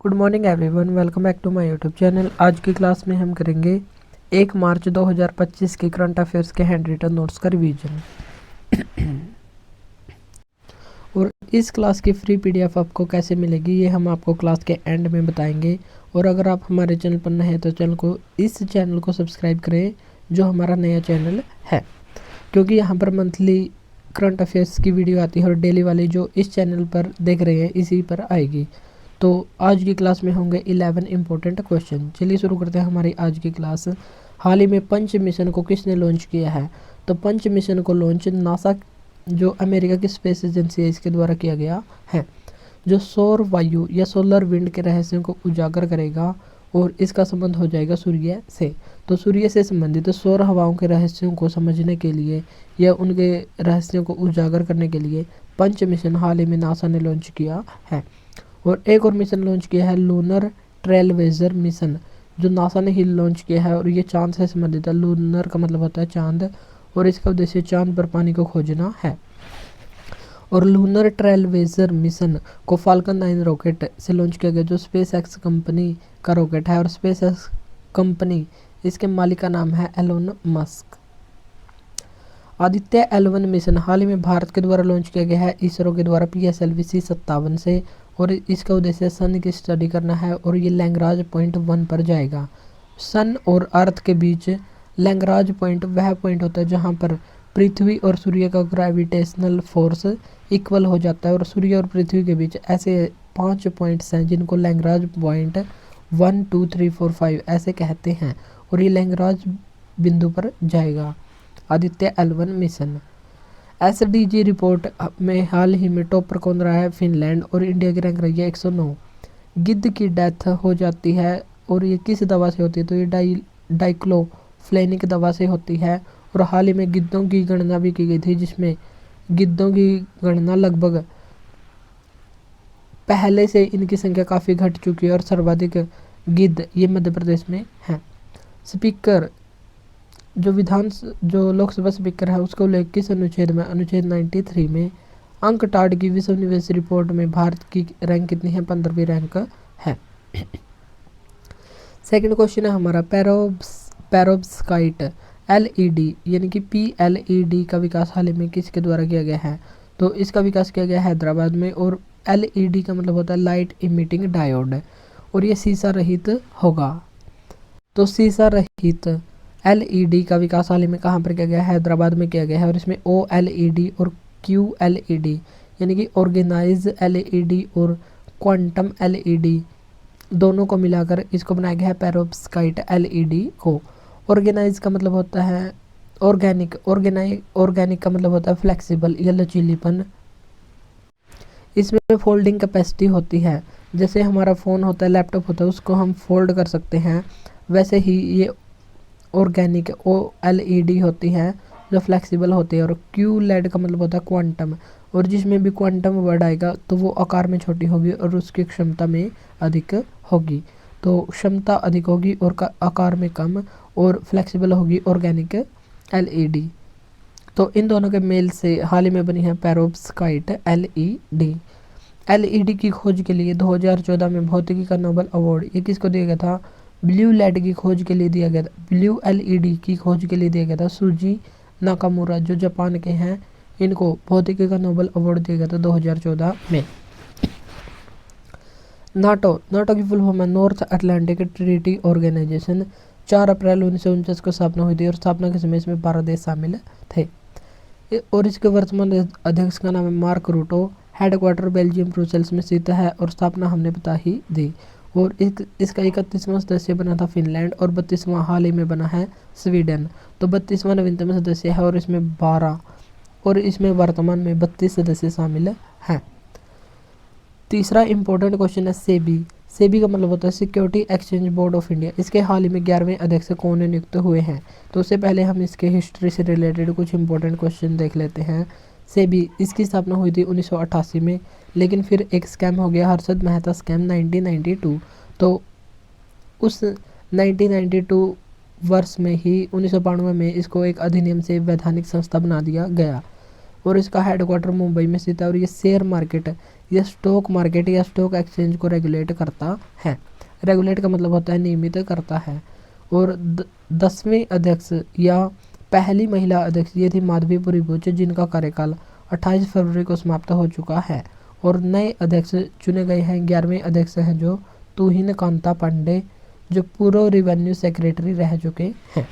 Good morning everyone, welcome back to my YouTube channel. आज की class में हम करेंगे 1 मार्च 2025 के करंट अफेयर्स के हैंड रिटन नोट्स का रिवीजन। और इस क्लास की फ्री पीडीएफ आपको कैसे मिलेगी ये हम आपको क्लास के एंड में बताएंगे। और अगर आप हमारे चैनल पर नए हैं तो इस चैनल को सब्सक्राइब करें जो हमारा नया चैनल है, क्योंकि यहाँ पर मंथली करंट अफेयर्स की वीडियो आती है और डेली वाली जो इस चैनल पर देख रहे हैं इसी पर आएगी। तो आज की क्लास में होंगे 11 इंपॉर्टेंट क्वेश्चन। चलिए शुरू करते हैं हमारी आज की क्लास। हाल ही में पंच मिशन को किसने लॉन्च किया है? तो पंच मिशन को लॉन्च नासा, जो अमेरिका की स्पेस एजेंसी है, इसके द्वारा किया गया है, जो सौर वायु या सोलर विंड के रहस्यों को उजागर करेगा और इसका संबंध हो जाएगा सूर्य से। तो सूर्य से संबंधित सौर हवाओं के रहस्यों को समझने के लिए या उनके रहस्यों को उजागर करने के लिए पंच मिशन हाल ही में नासा ने लॉन्च किया है। और एक और मिशन लॉन्च किया है, लूनर ट्रेलवेजर मिशन, जो नासा ने ही लॉन्च किया है और ये चांद से संबंधित है। लूनर का मतलब होता है चांद, और इसका उद्देश्य चांद पर पानी को खोजना है। और लूनर ट्रेलवेजर मिशन को फाल्कन 9 रॉकेट से लॉन्च किया गया, जो स्पेस एक्स कंपनी का रॉकेट है। और स्पेस एक्स कंपनी, इसके मालिक का नाम है Elon Musk. Aditya L1 mission हाल ही में भारत के द्वारा लॉन्च किया गया है, इसरो के द्वारा PSLV C57 से। और इसका उद्देश्य सन की स्टडी करना है और ये लैंग्राज पॉइंट 1 पर जाएगा। सन और अर्थ के बीच लैंग्राज पॉइंट वह पॉइंट होता है जहाँ पर पृथ्वी और सूर्य का ग्रेविटेशनल फोर्स इक्वल हो जाता है। और सूर्य और पृथ्वी के बीच ऐसे 5 पॉइंट्स हैं जिनको लैंग्राज पॉइंट 1 2 3 4 5 ऐसे कहते हैं, और ये लैंग्राज बिंदु पर जाएगा Aditya L1 mission. SDG report में हाल ही में टॉप पर कौन रहा है? फिनलैंड। और इंडिया की रैंक रही है 109। गिद्ध की डेथ हो जाती है और ये किस दवा से होती है? तो ये डाइक्लोफ्लेनिक दवा से होती है। और हाल ही में गिद्धों की गणना भी की गई थी, जिसमें गिद्धों की गणना लगभग पहले से इनकी संख्या काफ़ी घट चुकी है और सर्वाधिक गिद्ध ये मध्य प्रदेश में हैं। स्पीकर, जो लोकसभा स्पीकर है, उसको लेकर किस अनुच्छेद में? अनुच्छेद 93 में। अंक टाड की विश्व निवेश रिपोर्ट में भारत की रैंक कितनी है? 15वीं रैंक है। सेकंड क्वेश्चन है हमारा, पेरोब्स्काइट LED यानी कि PLED का विकास हाल ही में किसके द्वारा किया गया है? तो इसका विकास किया गया हैदराबाद में। और LED का मतलब होता है लाइट इमिटिंग डायोड, और ये शीशा रहित होगा। तो शीशा रहित LED का विकास हाल ही में कहाँ पर किया गया? हैदराबाद में किया गया है। और इसमें OLED और QLED यानी कि ऑर्गेनाइज LED और क्वांटम LED दोनों को मिलाकर इसको बनाया गया है पेरोब्स्काइट LED को। ऑर्गेनाइज का मतलब होता है ऑर्गेनिक, ऑर्गेनिक का मतलब होता है फ्लेक्सिबल या लचीलीपन। इसमें फोल्डिंग कैपेसिटी होती है, जैसे हमारा फ़ोन होता है, लैपटॉप होता है, उसको हम फोल्ड कर सकते हैं, वैसे ही ये ऑर्गेनिक OLED होती है जो फ्लेक्सिबल होती है। और QLED का मतलब होता है क्वांटम, और जिसमें भी क्वांटम वर्ड आएगा तो वो आकार में छोटी होगी और उसकी क्षमता में अधिक होगी। तो क्षमता अधिक होगी और आकार में कम, और फ्लेक्सिबल होगी ऑर्गेनिक LED। तो इन दोनों के मेल से हाल ही में बनी है पेरोब्स्काइट LED की खोज के लिए 2014 में भौतिकी का नोबेल अवार्ड ये किसको दिया गया था? ब्लू LED की खोज के लिए दिया गया था, ब्लू LED की खोज के लिए दिया गया था सूजी नाकामुरा, जो जापान के हैं। इनको भौतिकी का नोबेल अवार्ड दिया गया था 2014 में। नाटो की फुल फॉर्म है नॉर्थ अटलांटिक ट्रीटी ऑर्गेनाइजेशन। 4 अप्रैल 1949 को स्थापना हुई थी और स्थापना के समय इसमें 12 देश शामिल थे। और इसके वर्तमान अध्यक्ष का नाम है मार्क रूटो। हेडक्वार्टर बेल्जियम ब्रुसेल्स में स्थित है और स्थापना हमने बता ही दी। और इसका 31वां सदस्य बना था फिनलैंड, और 32वां हाल ही में बना है स्वीडन। तो 32वां नवीनतम सदस्य है, और इसमें वर्तमान में 32 सदस्य शामिल हैं। तीसरा इंपॉर्टेंट क्वेश्चन है सेबी का मतलब होता है security exchange board of India. इसके हाल ही में 11वें अध्यक्ष कौन नियुक्त हुए हैं? तो उससे पहले हम इसके हिस्ट्री से रिलेटेड कुछ इंपॉर्टेंट क्वेश्चन देख लेते हैं। सेबी, इसकी स्थापना हुई थी 1988 में, लेकिन फिर एक स्कैम हो गया, हर्षद मेहता स्कैम 1992। तो उस 1992 वर्ष में ही 1992 में इसको एक अधिनियम से वैधानिक संस्था बना दिया गया। और इसका हेडक्वार्टर मुंबई में स्थित है। और ये शेयर मार्केट या स्टॉक मार्केट या स्टॉक एक्सचेंज को रेगुलेट करता है। रेगुलेट का मतलब होता है नियमित करता है। और 10वें अध्यक्ष या पहली महिला अध्यक्ष ये थी माधवीपुरी बुच, जिनका कार्यकाल 28 फरवरी को समाप्त हो चुका है। और नए अध्यक्ष चुने गए हैं। 11वें अध्यक्ष हैं जो तुहिन कांता पांडे, जो पूर्व रेवेन्यू सेक्रेटरी रह चुके हैं।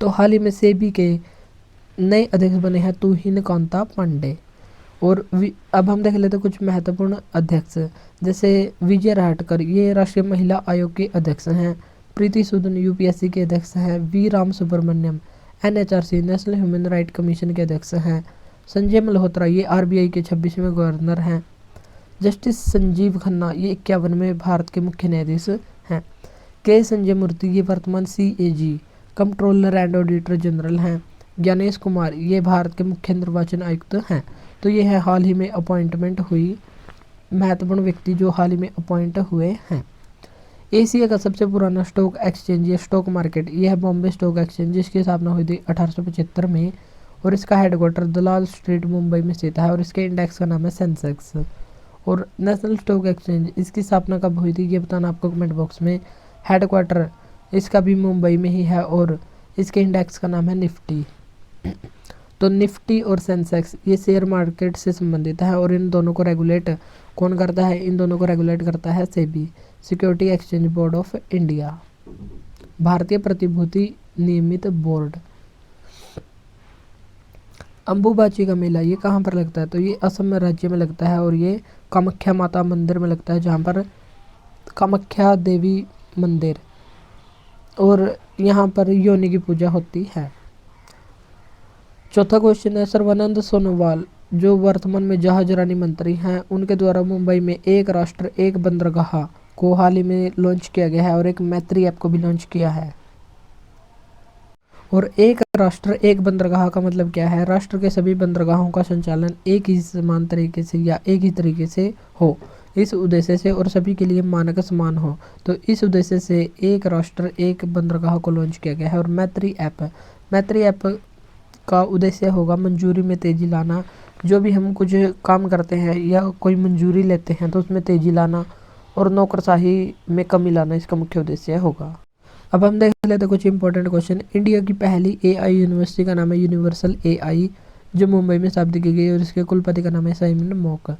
तो हाल ही में सेबी के नए अध्यक्ष बने हैं तुहिन कांता पांडे। और अब हम देख लेते हैं कुछ महत्वपूर्ण अध्यक्ष, जैसे विजय राहटकर ये राष्ट्रीय महिला आयोग के अध्यक्ष हैं। प्रीति सूदन यूपीएससी के अध्यक्ष हैं। V Ram Subramaniam NHRC national human right commission के अध्यक्ष हैं। संजय मल्होत्रा ये आरबीआई के 26वें गवर्नर हैं। जस्टिस संजीव खन्ना ये 51वें भारत के मुख्य न्यायाधीश हैं। के संजय मूर्ति ये वर्तमान CAG controller and auditor general हैं। ज्ञानेश कुमार ये भारत के मुख्य निर्वाचन आयुक्त हैं। तो ये है हाल ही में अपॉइंटमेंट हुई महत्वपूर्ण व्यक्ति जो हाल ही में अपॉइंट हुए हैं। एशिया का सबसे पुराना स्टॉक एक्सचेंज या स्टॉक मार्केट यह है बॉम्बे स्टॉक एक्सचेंज, जिसकी स्थापना हुई थी 1875 में। और इसका हेडक्वार्टर दलाल स्ट्रीट मुंबई में स्थित है। और इसके इंडेक्स का नाम है सेंसेक्स। और नेशनल स्टॉक एक्सचेंज इसकी स्थापना कब हुई थी ये बताना आपको कमेंट बॉक्स में। हेडक्वार्टर इसका भी मुंबई में ही है। और इसके इंडेक्स का नाम है निफ्टी। तो निफ्टी और सेंसेक्स ये शेयर मार्केट से संबंधित है। और इन दोनों को रेगुलेट कौन करता है? इन दोनों को रेगुलेट करता है SEBI, security exchange board of India, भारतीय प्रतिभूति नियमित बोर्ड। अंबुबाची का मेला ये कहाँ पर लगता है? तो ये असम राज्य में लगता है। और ये कामाख्या माता मंदिर में लगता है, जहाँ पर कामाख्या देवी मंदिर, और यहाँ पर योनि की पूजा होती है। चौथा क्वेश्चन है सर्बानंद सोनोवाल जो वर्तमान में जहाज रानी मंत्री हैं, उनके द्वारा मुंबई में एक राष्ट्र एक बंदरगाह को हाल ही में लॉन्च किया गया है। और एक मैत्री ऐप को भी लॉन्च किया है। और एक राष्ट्र एक बंदरगाह का मतलब क्या है? राष्ट्र के सभी बंदरगाहों का संचालन एक ही समान तरीके से या एक ही तरीके से हो, इस उद्देश्य से, और सभी के लिए मानक समान हो। तो इस उद्देश्य से एक राष्ट्र एक बंदरगाह को लॉन्च किया गया है। और मैत्री ऐप का उद्देश्य होगा मंजूरी में तेजी लाना। जो भी हम कुछ काम करते हैं या कोई मंजूरी लेते हैं तो उसमें तेजी लाना और नौकरशाही में कमी लाना इसका मुख्य उद्देश्य होगा। अब हम देख लेते हैं कुछ इंपॉर्टेंट क्वेश्चन। इंडिया की पहली एआई यूनिवर्सिटी का नाम है यूनिवर्सल एआई, जो मुंबई में स्थापित की गई। और इसके कुलपति का नाम है साइमन मोक।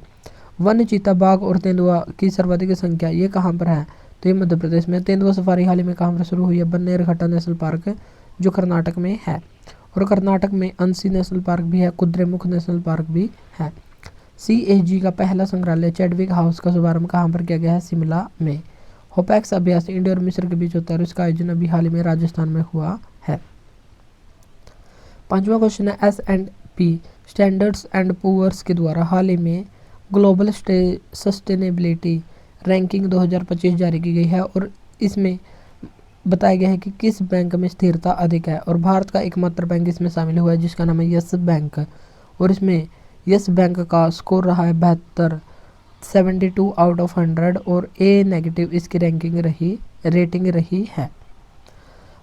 वन चीता, बाघ और तेंदुआ की सर्वाधिक संख्या ये कहाँ पर है? तो ये मध्य प्रदेश में। तेंदुआ सफारी हाल ही में कहाँ पर शुरू हुई है? बन्नेरघट्टा नेशनल पार्क, जो कर्नाटक में है। और कर्नाटक में अंसी नेशनल पार्क भी है, कुद्रेमुख नेशनल पार्क भी है। सीएजी का पहला संग्रहालय चैडविक हाउस का शुभारंभ कहाँ पर किया गया है? शिमला में। होपैक्स अभ्यास इंडिया और मिस्र के बीच होता है और इसका आयोजन अभी हाल ही में राजस्थान में हुआ है। पांचवा क्वेश्चन है S&P स्टैंडर्ड्स एंड पुअर्स के द्वारा हाल ही में ग्लोबल सस्टेनेबिलिटी रैंकिंग 2025 जारी की गई है। और इसमें बताया गया है कि किस बैंक में स्थिरता अधिक है। और भारत का एकमात्र बैंक इसमें शामिल हुआ है जिसका नाम है यस बैंक। और इसमें यस बैंक का स्कोर रहा है 72, 72 आउट ऑफ 100 और ए नेगेटिव इसकी रेटिंग रही है।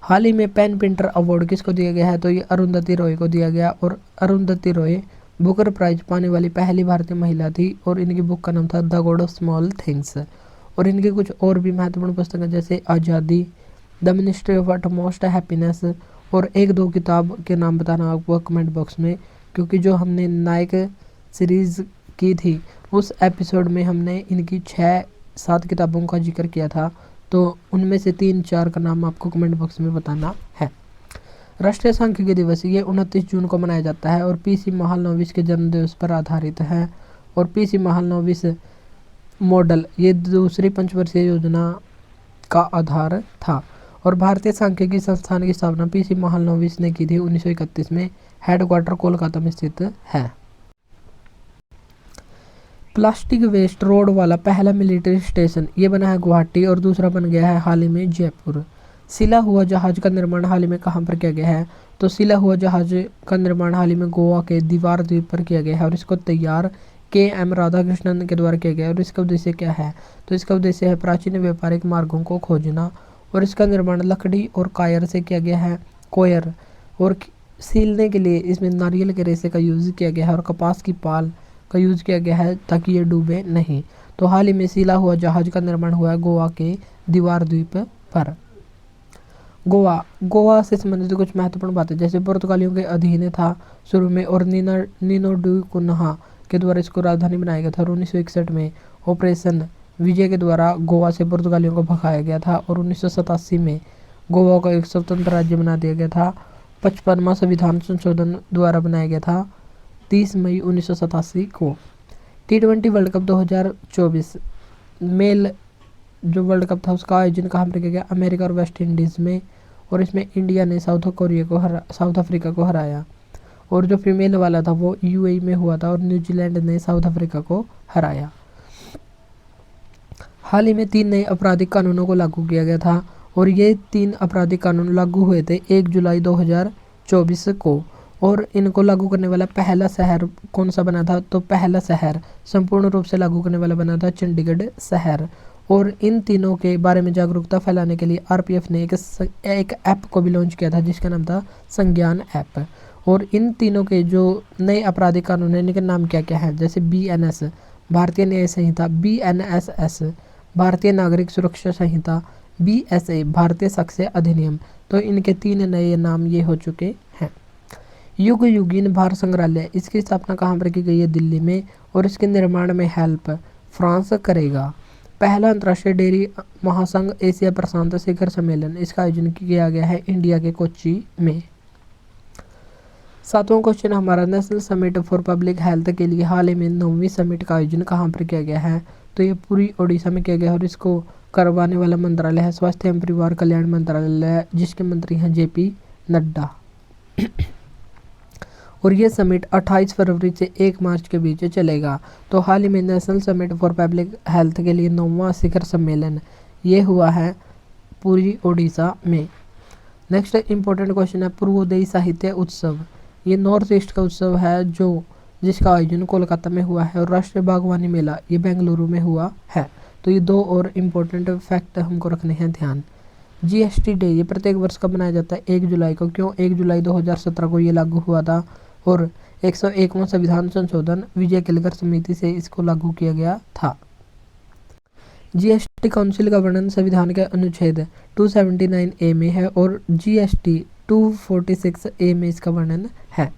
हाल ही में पेन प्रिंटर अवार्ड किसको दिया गया है? तो ये अरुंधति रॉय को दिया गया। और अरुंधति रॉय बुकर प्राइज पाने वाली पहली भारतीय महिला थी। और इनकी बुक का नाम था the God of small things. और इनकी कुछ और भी महत्वपूर्ण पुस्तकें जैसे आज़ादी, the ministry of utmost happiness, और एक दो किताब के नाम बताना आपको कमेंट बॉक्स में, क्योंकि जो हमने नायक सीरीज़ की थी उस एपिसोड में हमने इनकी 6-7 किताबों का जिक्र किया था। तो उनमें से 3-4 का नाम आपको कमेंट बॉक्स में बताना है। राष्ट्रीय सांख्यिकी दिवस ये 29 जून को मनाया जाता है और पीसी महालनोबिस के जन्मदिवस पर आधारित है। और पीसी महालनोबिस मॉडल ये दूसरी पंचवर्षीय योजना का आधार था। और भारतीय सांख्यिकी संस्थान की स्थापना पीसी महालनोबिस ने की थी 1931 में। हेडक्वार्टर कोलकाता में स्थित है। प्लास्टिक वेस्ट रोड वाला पहला मिलिट्री स्टेशन ये बना है गुवाहाटी और दूसरा बन गया है हाल ही में जयपुर। सिला हुआ जहाज का निर्माण हाल ही में कहाँ पर किया गया है? तो सिला हुआ जहाज का निर्माण हाल ही में गोवा के दीवार द्वीप पर किया गया है। और इसको तैयार KM राधाकृष्णन के द्वारा किया गया है। और इसका उद्देश्य क्या है? तो इसका उद्देश्य है प्राचीन व्यापारिक मार्गों को खोजना। और इसका निर्माण लकड़ी और कायर से किया गया है। कोयर और सीलने के लिए इसमें नारियल के रेशे का यूज़ किया गया है और कपास की पाल का यूज़ किया गया है ताकि ये डूबे नहीं। तो हाल ही में सीला हुआ जहाज का निर्माण हुआ है गोवा के दीवार द्वीप पर। गोवा से संबंधित कुछ महत्वपूर्ण बातें, जैसे पुर्तगालियों के अधीन था शुरू में और नीनो डी कुन्हा के द्वारा इसको राजधानी बनाया गया था और 1961 में ऑपरेशन विजय के द्वारा गोवा से पुर्तगालियों को भगाया गया था और 1987 में गोवा को एक स्वतंत्र राज्य बना दिया गया था। 55वां संविधान संशोधन द्वारा बनाया गया था 30 मई 1987 को। T20 वर्ल्ड कप 2024 मेल जो वर्ल्ड कप था उसका आयोजन कहाँ पर किया गया? अमेरिका और वेस्ट इंडीज़ में, और इसमें इंडिया ने साउथ अफ्रीका को हराया। और जो फीमेल वाला था वो यूएई में हुआ था और न्यूजीलैंड ने साउथ अफ्रीका को हराया। हाल ही में 3 नए आपराधिक कानूनों को लागू किया गया था और ये 3 आपराधिक कानून लागू हुए थे 1 जुलाई 2024 को। और इनको लागू करने वाला पहला शहर कौन सा बना था? तो पहला शहर संपूर्ण रूप से लागू करने वाला बना था चंडीगढ़ शहर। और इन तीनों के बारे में जागरूकता फैलाने के लिए आरपीएफ ने एक ऐप को भी लॉन्च किया था जिसका नाम था संज्ञान ऐप। और इन तीनों के जो नए आपराधिक कानून हैं इनके नाम क्या क्या हैं? जैसे बीएनएस भारतीय न्याय संहिता, बीएनएसएस भारतीय नागरिक सुरक्षा संहिता, बीएसए भारतीय साक्ष्य अधिनियम। तो इनके 3 नए नाम ये हो चुके हैं। युग युगीन भारत संग्रहालय, इसकी स्थापना कहाँ पर की गई है? दिल्ली में। और इसके निर्माण में हेल्प फ्रांस करेगा। पहला अंतर्राष्ट्रीय डेयरी महासंघ एशिया प्रशांत शिखर सम्मेलन, इसका आयोजन किया गया है इंडिया के कोच्चि में। 7वां क्वेश्चन हमारा, national summit for public health के लिए हाल ही में 9वीं समिट का आयोजन कहाँ पर किया गया है? तो ये पूरी ओडिशा में किया गया है और इसको करवाने वाला मंत्रालय है स्वास्थ्य एवं परिवार कल्याण मंत्रालय, जिसके मंत्री हैं जेपी नड्डा। और ये समिट 28 फरवरी से 1 मार्च के बीच चलेगा। तो हाल ही में national summit for public health के लिए 9वां शिखर सम्मेलन ये हुआ है पूरी ओडिशा में। नेक्स्ट इंपॉर्टेंट क्वेश्चन है, पूर्वोदय साहित्य उत्सव, ये नॉर्थ ईस्ट का उत्सव है जिसका आयोजन कोलकाता में हुआ है। और राष्ट्रीय बागवानी मेला ये बेंगलुरु में हुआ है। तो ये 2 और इम्पोर्टेंट फैक्ट हमको रखने हैं ध्यान। जीएसटी डे ये प्रत्येक वर्ष का मनाया जाता है 1 जुलाई को। क्यों? 1 जुलाई 2017 को ये लागू हुआ था और 101वां संविधान संशोधन विजय केलकर समिति से इसको लागू किया गया था। जीएसटी काउंसिल का वर्णन संविधान के अनुच्छेद 279A में है और जीएसटी 246A में इसका वर्णन है।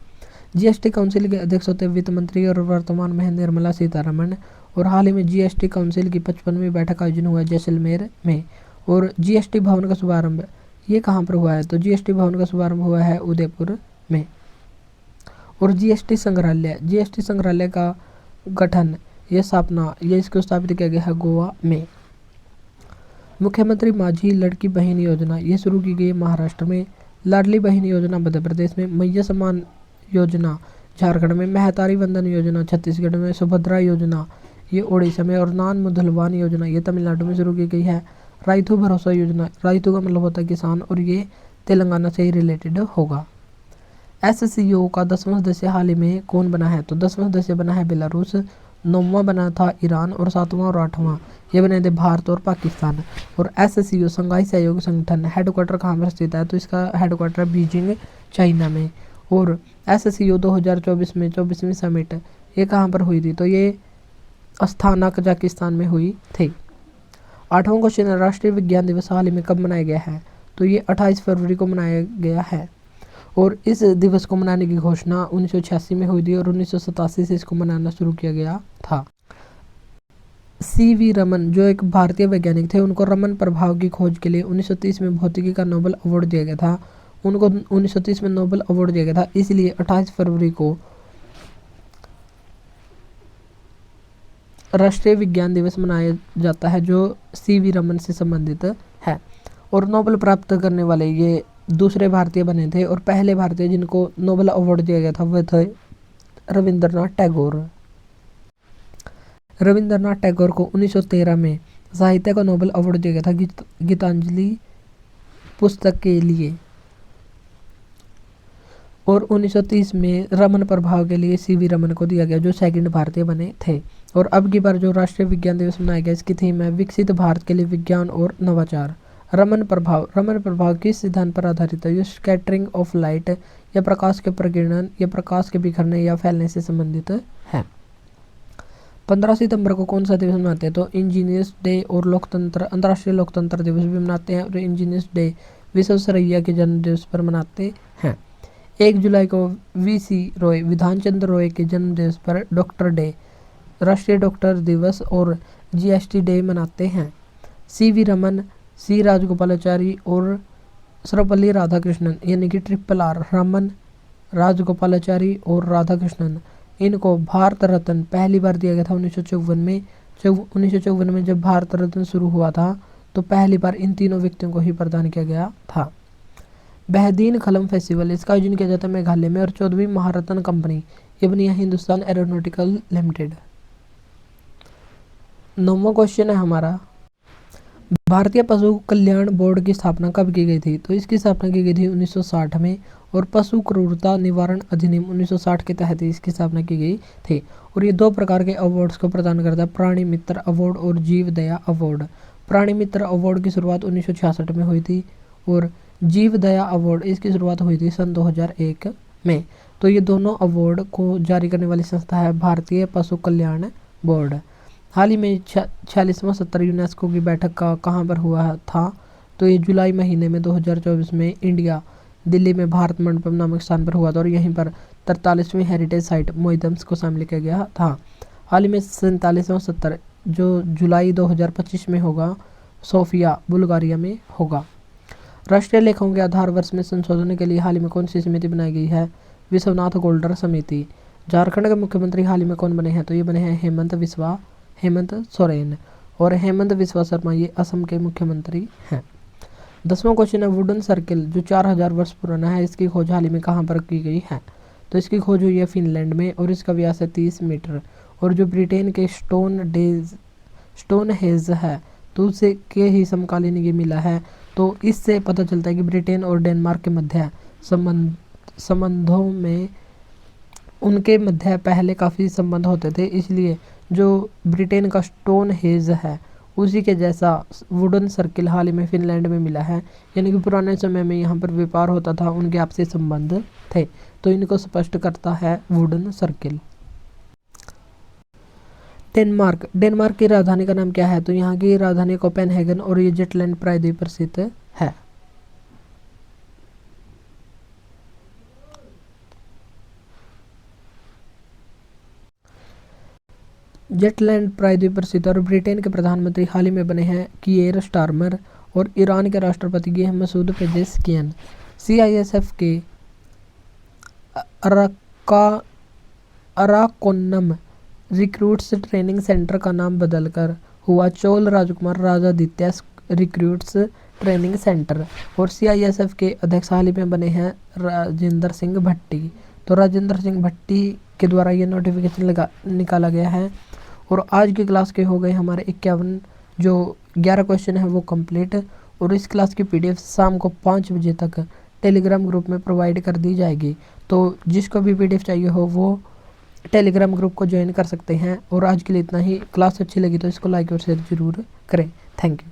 जीएसटी काउंसिल के अध्यक्ष होते वित्त मंत्री और वर्तमान में है निर्मला सीतारमण। और हाल ही में जीएसटी काउंसिल की 55वीं बैठक आयोजन हुआ है जैसलमेर में। और जीएसटी भवन का शुभारंभ ये कहाँ पर हुआ है? तो जीएसटी भवन का शुभारंभ हुआ है उदयपुर में। और जीएसटी संग्रहालय का गठन इसको स्थापित किया गया है गोवा में। मुख्यमंत्री माझी लड़की बहन योजना ये शुरू की गई है महाराष्ट्र में। लाडली बहन योजना मध्य प्रदेश में। मैया सम्मान योजना झारखंड में। महतारी वंदन योजना छत्तीसगढ़ में। सुभद्रा योजना ये ओडिशा में। और नान मुधलवान योजना ये तमिलनाडु में शुरू की गई है। राइतु भरोसा योजना, राइतु का मतलब होता है किसान, और ये तेलंगाना से ही रिलेटेड होगा। एससीओ का 10वां सदस्य हाल ही में कौन बना है? तो 10वां सदस्य बना है बेलारूस, 9वां बना था ईरान और 7वां और 8वां ये बने थे भारत और पाकिस्तान। और एससीओ संघाई सहयोग संगठन हेडक्वार्टर कहाँ पर स्थित है? तो इसका हेडक्वार्टर बीजिंग चाइना में। और एससीओ 2024 में 24वीं समिट ये कहाँ पर हुई थी? तो ये अस्थाना कजाकिस्तान में हुई थी। 8वां क्वेश्चन है, राष्ट्रीय विज्ञान दिवस हाल ही में कब मनाया गया है? तो ये 28 फरवरी को मनाया गया है। और इस दिवस को मनाने की घोषणा 1986 में हुई थी और 1987 से इसको मनाना शुरू किया गया था। सीवी रमन जो एक भारतीय वैज्ञानिक थे, उनको रमन प्रभाव की खोज के लिए 1930 में भौतिकी का नोबेल अवार्ड दिया गया था। उनको 1930 में नोबेल अवार्ड दिया गया था, इसलिए 28 फरवरी को राष्ट्रीय विज्ञान दिवस मनाया जाता है जो सीवी रमन से संबंधित है। और नोबेल प्राप्त करने वाले ये दूसरे भारतीय बने थे और पहले भारतीय जिनको नोबेल अवार्ड दिया गया था वह थे रविंद्रनाथ टैगोर। रविंद्रनाथ टैगोर को 1913 में साहित्य का नोबेल अवार्ड दिया गया था गीतांजलि पुस्तक के लिए। और 1930 में रमन प्रभाव के लिए सीवी रमन को दिया गया जो सेकंड भारतीय बने थे। और अब की बार जो राष्ट्रीय विज्ञान दिवस मनाया गया इसकी थीम है विकसित भारत के लिए विज्ञान और नवाचार। रमन प्रभाव किस सिद्धांत पर आधारित है? ये स्कैटरिंग ऑफ लाइट या प्रकाश के प्रकीर्णन या प्रकाश के बिखरने या फैलने से संबंधित है। 15 सितंबर को कौन सा दिवस मनाते हैं? तो इंजीनियर्स डे और लोकतंत्र अंतर्राष्ट्रीय लोकतंत्र दिवस भी मनाते हैं, और इंजीनियर्स डे विश्वेश्वरैया के जन्म दिवस पर मनाते हैं। 1 जुलाई को वीसी रॉय विधान चंद्र रॉय के जन्म दिवस पर डॉक्टर डे राष्ट्रीय डॉक्टर दिवस और जीएसटी डे मनाते हैं। सीवी रमन, सी राजगोपालाचारी और सर्वपल्ली राधाकृष्णन यानी कि RRR रमन, राजगोपालाचारी और राधाकृष्णन, इनको भारत रत्न पहली बार दिया गया था 1954 में। 1954 में जब भारत रत्न शुरू हुआ था तो पहली बार इन तीनों व्यक्तियों को ही प्रदान किया गया था। बहदीन खलम फेस्टिवल इसका आयोजन किया जाता है मेघालय में, और 14वीं महारत्न कंपनी ये बनी है हिंदुस्तान एरोनॉटिकल लिमिटेड। 9वां क्वेश्चन है हमारा, भारतीय पशु कल्याण बोर्ड की स्थापना कब की गई थी? तो इसकी स्थापना की गई थी 1960 में, और पशु क्रूरता निवारण अधिनियम 1960 के तहत इसकी स्थापना की गई थी। और ये 2 प्रकार के अवार्ड्स को प्रदान करता है, प्राणी मित्र अवार्ड और जीव दया अवार्ड। प्राणी मित्र अवार्ड की शुरुआत 1966 में हुई थी, और जीव दया अवार्ड इसकी शुरुआत हुई थी सन 2001 में। तो ये दोनों अवार्ड को जारी करने वाली संस्था है भारतीय पशु कल्याण बोर्ड। हाल ही में 46वां 70 यूनेस्को की बैठक का कहाँ पर हुआ था? तो ये जुलाई महीने में 2024 में इंडिया दिल्ली में भारत मंडपम नामक स्थान पर हुआ था, और यहीं पर 43वीं हेरिटेज साइट मोइदम्स को शामिल किया गया था। हाल ही में 47वां 70 जो जुलाई 2025 में होगा सोफिया बुल्गारिया में होगा। राष्ट्रीय लेखाओं के आधार वर्ष में संशोधन के लिए हाल ही में कौन सी समिति बनाई गई है? विश्वनाथ गोल्डर समिति। झारखंड के मुख्यमंत्री हाल ही में कौन बने हैं? तो ये बने हैं हेमंत सोरेन, और हेमंत बिस्वा शर्मा ये असम के मुख्यमंत्री हैं। 10वां क्वेश्चन है, वुडन सर्किल जो 4000 वर्ष पुराना है, इसकी खोज हाल ही में कहाँ पर की गई है? तो इसकी खोज हुई है फिनलैंड में, और इसका व्यास है 30 मीटर। और जो ब्रिटेन के स्टोन हेज है तो उसे के ही समकालीन ये मिला है। तो इससे पता चलता है कि ब्रिटेन और डेनमार्क के मध्य संबंधों में उनके मध्य पहले काफ़ी संबंध होते थे, इसलिए जो ब्रिटेन का स्टोन हेज है उसी के जैसा वुडन सर्किल हाल ही में फिनलैंड में मिला है। यानी कि पुराने समय में यहाँ पर व्यापार होता था, उनके आपसी संबंध थे, तो इनको स्पष्ट करता है वुडन सर्किल। डेनमार्क की राजधानी का नाम क्या है? तो यहाँ की राजधानी कोपेनहेगन, और ये जेटलैंड प्रायद्वीप पर स्थित है। जेटलैंड प्रायद्वीप पर स्थित, और ब्रिटेन के प्रधानमंत्री हाल ही में बने हैं किएर स्टारमर, और ईरान के राष्ट्रपति ये हैं मसूद पेजेस्कियन। CISF के अराकोनम रिक्रूट्स ट्रेनिंग सेंटर का नाम बदलकर हुआ चोल राजकुमार राजादित्य रिक्रूट्स ट्रेनिंग सेंटर, और CISF के अध्यक्ष हाल ही में बने हैं राजेंद्र सिंह भट्टी। तो राजेंद्र सिंह भट्टी के द्वारा ये नोटिफिकेशन निकाला गया है। और आज की क्लास के हो गए हमारे 51, जो 11 क्वेश्चन है वो कंप्लीट, और इस क्लास की PDF शाम को 5 बजे तक टेलीग्राम ग्रुप में प्रोवाइड कर दी जाएगी। तो जिसको भी PDF चाहिए हो वो टेलीग्राम ग्रुप को ज्वाइन कर सकते हैं। और आज के लिए इतना ही। क्लास अच्छी लगी तो इसको लाइक और शेयर जरूर करें। Thank you.